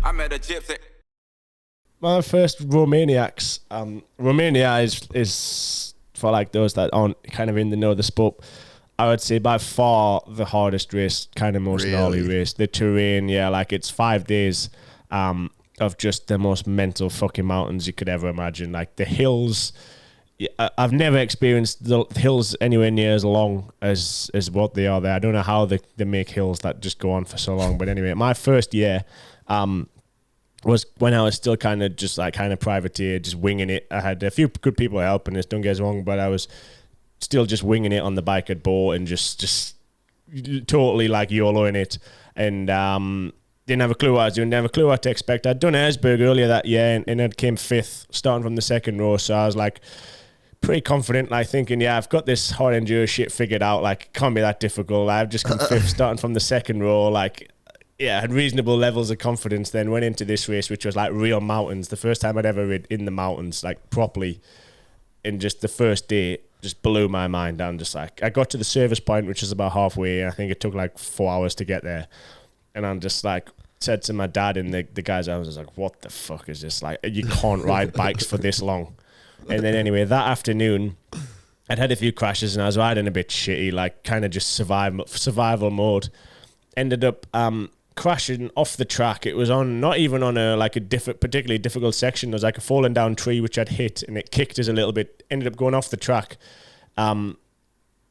I met a gypsy. My first Romaniacs. Romania is for like those that aren't kind of in the know of the sport. I would say by far the hardest race, kind of most gnarly race. The terrain, yeah, like it's 5 days of just the most mental fucking mountains you could ever imagine. Like the hills, I've never experienced the hills anywhere near as long as what they are there. I don't know how they make hills that just go on for so long. But anyway, my first year was when I was still kind of privateer, just winging it. I had a few good people helping us, don't get us wrong, but I was still just winging it on the bike at Bow and just totally like YOLOing it. And didn't have a clue what I was doing, didn't have a clue what to expect. I'd done Erzberg earlier that year and it came 5th, starting from the second row. So I was like pretty confident, like thinking, yeah, I've got this hard enduro shit figured out. Like, it can't be that difficult. I've just come 5th, starting from the second row. Like, yeah, I had reasonable levels of confidence. Then went into this race, which was like real mountains. The first time I'd ever rid in the mountains, like properly. In just the first day, just blew my mind down. Just like, I got to the service point, which is about halfway. I think it took like 4 hours to get there. And I'm just like, said to my dad and the guys, I was just like, what the fuck is this? Like, you can't ride bikes for this long. And then anyway, that afternoon, I'd had a few crashes and I was riding a bit shitty, like kind of just survival mode. Ended up crashing off the track. It was on, not even on a particularly difficult section. There was like a fallen down tree which I'd hit and it kicked us a little bit. Ended up going off the track, and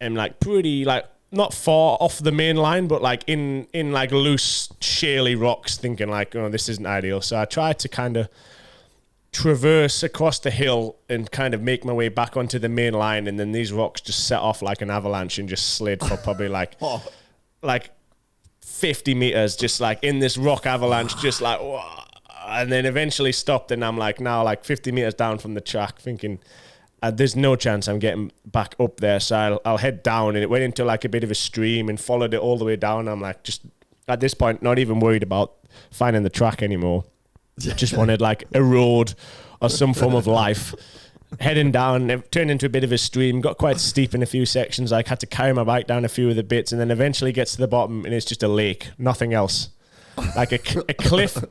like pretty like not far off the main line, but like in like loose shaly rocks. Thinking like, oh, this isn't ideal. So I tried to kind of traverse across the hill and kind of make my way back onto the main line, and then these rocks just set off like an avalanche and just slid for probably like 50 meters, just like in this rock avalanche, just like, whoa, and then eventually stopped. And I'm like now like 50 meters down from the track, thinking there's no chance I'm getting back up there, so I'll head down. And it went into like a bit of a stream and followed it all the way down. I'm like, just at this point not even worried about finding the track anymore. Just wanted like a road or some form of life. Heading down, it turned into a bit of a stream, got quite steep in a few sections. Like, had to carry my bike down a few of the bits, and then eventually gets to the bottom and it's just a lake, nothing else. Like a cliff,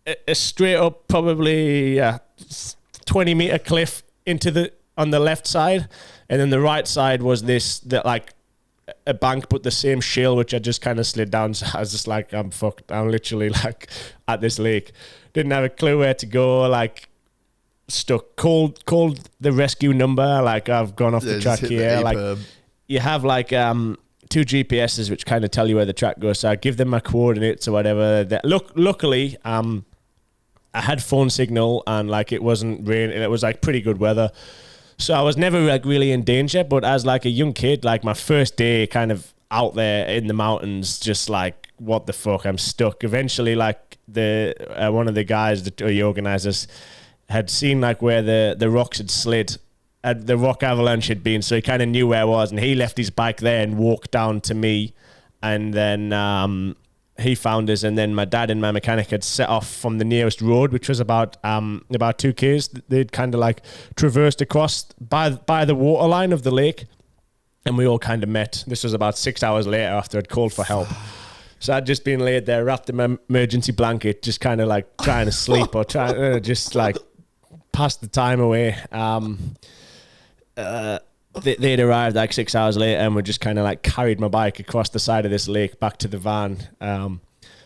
a straight up probably 20 meter cliff on the left side, and then the right side was like a bank, but the same shale which I just kind of slid down. So I was just like, I'm fucked. I'm literally like at this lake. Didn't have a clue where to go. Like, stuck. Called the rescue number. Like, I've gone off the track here. Like, you have like 2 GPSs which kind of tell you where the track goes. So I give them my coordinates or whatever. Luckily, I had phone signal and like it wasn't raining. It was like pretty good weather. So I was never like really in danger. But as like a young kid, like my first day kind of out there in the mountains, just like, what the fuck, I'm stuck. Eventually, like one of the guys, the organizers, had seen like where the rocks had slid, the rock avalanche had been, so he kind of knew where I was, and he left his bike there and walked down to me, and then he found us, and then my dad and my mechanic had set off from the nearest road, which was about 2 k's. They'd kind of like traversed across by the water line of the lake, and we all kind of met. This was about 6 hours later after I'd called for help. So I'd just been laid there, wrapped in my emergency blanket, just kind of like trying to sleep or trying to just like pass the time away. They'd arrived like 6 hours later and we just kind of like carried my bike across the side of this lake back to the van. And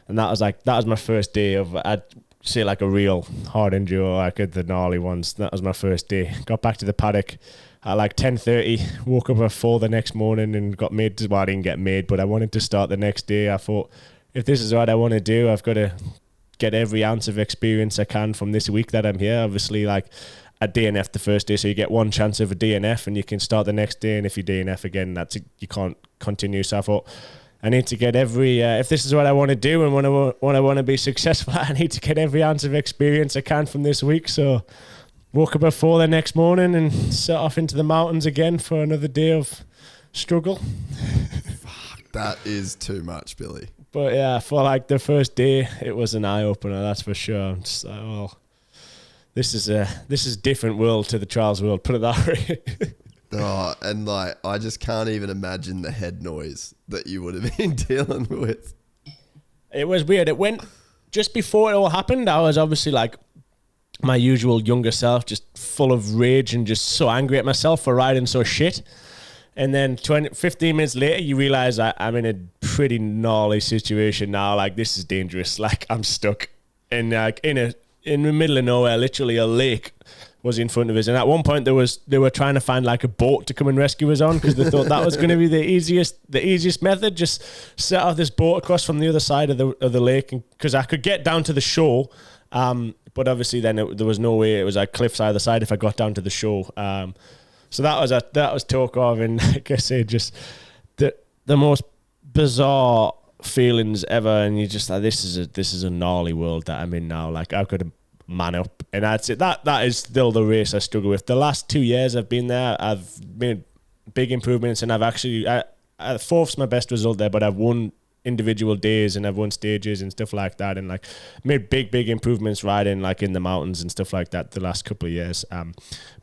that was my first day of, I'd say like a real hard enduro, like the gnarly ones. That was my first day. Got back to the paddock at like 10:30, woke up at 4 the next morning and got made. Well, I didn't get made, but I wanted to start the next day. I thought, if this is what I want to do, I've got to get every ounce of experience I can from this week that I'm here. Obviously, like, I DNF the first day, so you get one chance of a DNF and you can start the next day. And if you DNF again, you can't continue. So I thought, I need to get every, if this is what I want to do and when I want to be successful, I need to get every ounce of experience I can from this week. So woke up at 4 the next morning and set off into the mountains again for another day of struggle. Fuck, that is too much, Billy. But yeah, for like the first day, it was an eye opener, that's for sure. I'm just like, well, this is a different world to the trials world, put it that way. Oh, and like, I just can't even imagine the head noise that you would have been dealing with. It was weird. It went just before it all happened, I was obviously like my usual younger self, just full of rage and just so angry at myself for riding so shit. And then 15 minutes later, you realize I'm in a pretty gnarly situation now. Like, this is dangerous. Like, I'm stuck in like in the middle of nowhere. Literally, a lake was in front of us. And at one point, they were trying to find like a boat to come and rescue us on because they thought that was going to be the easiest method. Just set off this boat across from the other side of the lake, because I could get down to the shore. But obviously, then there was no way. It was like cliffs either side if I got down to the shore. So that was talk of, and like I say, just the most bizarre feelings ever. And you just like, this is a gnarly world that I'm in now. Like, I've got to man up, and that's it. That is still the race I struggle with. The last 2 years I've been there, I've made big improvements, and I've actually fourth's my best result there, but I've won individual days and I've won stages and stuff like that, and like made big improvements riding like in the mountains and stuff like that the last couple of years.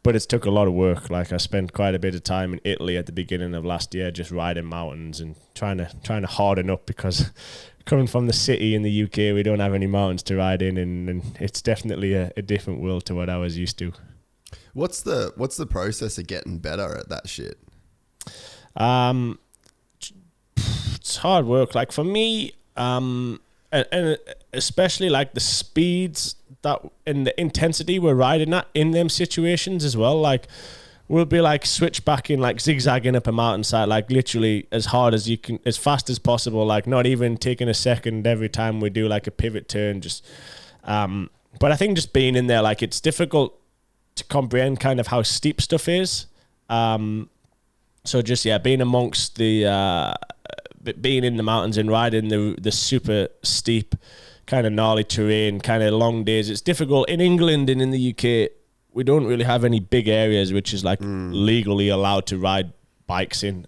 But it's took a lot of work. Like, I spent quite a bit of time in Italy at the beginning of last year just riding mountains and trying to harden up, because coming from the city in the UK, we don't have any mountains to ride in, and it's definitely a different world to what I was used to. What's the process of getting better at that shit? It's hard work. Like, for me, and especially like the speeds that and the intensity we're riding at in them situations as well. Like, we'll be like switchbacking, like zigzagging up a mountainside, like literally as hard as you can, as fast as possible. Like, not even taking a second every time we do like a pivot turn. Just, but I think just being in there, like, it's difficult to comprehend kind of how steep stuff is. So just, yeah, being amongst being in the mountains and riding the super steep kind of gnarly terrain, kind of long days. It's difficult. In England and in the UK, we don't really have any big areas which is like legally allowed to ride bikes in.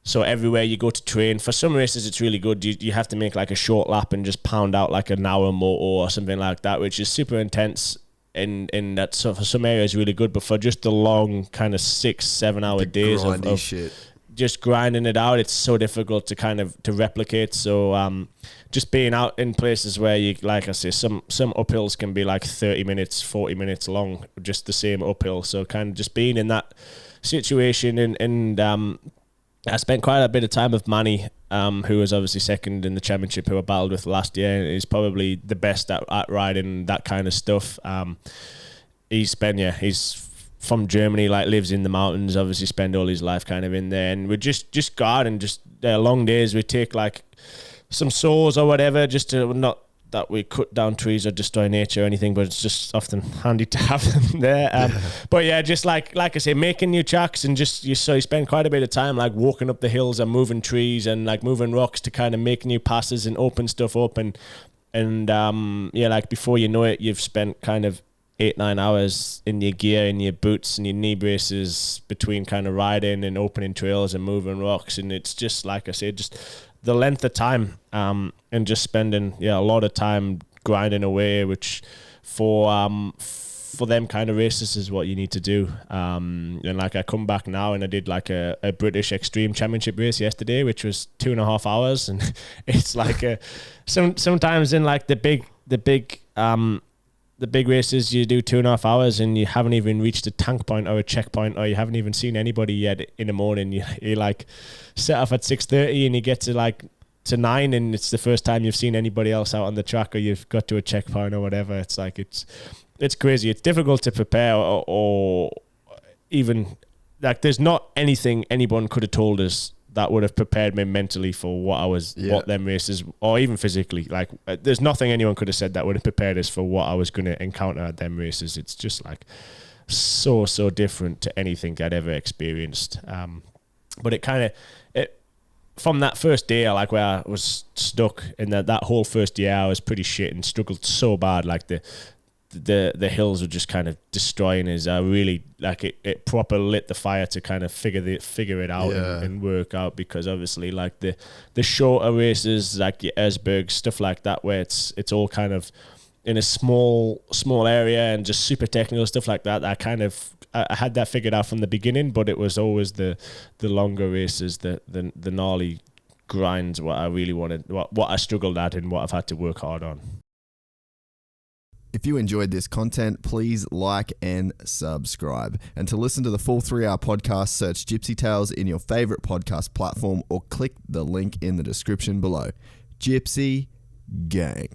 So everywhere you go to train, for some races it's really good. You have to make like a short lap and just pound out like an hour moto or something like that, which is super intense. In that, so for some areas really good, but for just the long kind of 6-7 hour days of shit, just grinding it out, it's so difficult to replicate. So just being out in places where you, like I say, some uphills can be like 30 minutes, 40 minutes long, just the same uphill. So kind of just being in that situation, and I spent quite a bit of time with Manny, who was obviously second in the championship, who I battled with last year, and he's probably the best at riding that kind of stuff. He's from Germany, like lives in the mountains, obviously spend all his life kind of in there, and we just guard, and just long days we take like some saws or whatever, just to, not that we cut down trees or destroy nature or anything, but it's just often handy to have them there. But yeah, just like I say, making new tracks, and just you spend quite a bit of time like walking up the hills and moving trees and like moving rocks to kind of make new passes and open stuff up, and yeah, like before you know it, you've spent kind of 8-9 hours in your gear, in your boots and your knee braces, between kind of riding and opening trails and moving rocks. And it's just, like I said, just the length of time, and just spending a lot of time grinding away, which for them kind of races is what you need to do. And like, I come back now and I did like a British Extreme Championship race yesterday, which was 2.5 hours, and it's like sometimes in like the big races, you do 2.5 hours and you haven't even reached a tank point or a checkpoint, or you haven't even seen anybody yet in the morning. You like set off at 6:30 and you get to 9, and it's the first time you've seen anybody else out on the track, or you've got to a checkpoint or whatever. It's like, it's crazy. It's difficult to prepare, or even like, there's not anything anyone could have told us that would have prepared me mentally for what them races, or even physically. Like, there's nothing anyone could have said that would have prepared us for what I was going to encounter at them races. It's just like so different to anything I'd ever experienced. But it kind of, from that first day, like where I was stuck in that whole first year, I was pretty shit and struggled so bad. Like the hills were just kind of destroying us. I really, like, it proper lit the fire to kind of figure it out and work out, because obviously like the shorter races, like your Esberg, stuff like that, where it's all kind of in a small area and just super technical stuff like that. I had that figured out from the beginning, but it was always the longer races, the gnarly grind's what I really wanted, what I struggled at and what I've had to work hard on. If you enjoyed this content, please like and subscribe. And to listen to the full 3-hour podcast, search Gypsy Tales in your favorite podcast platform or click the link in the description below. Gypsy Gang.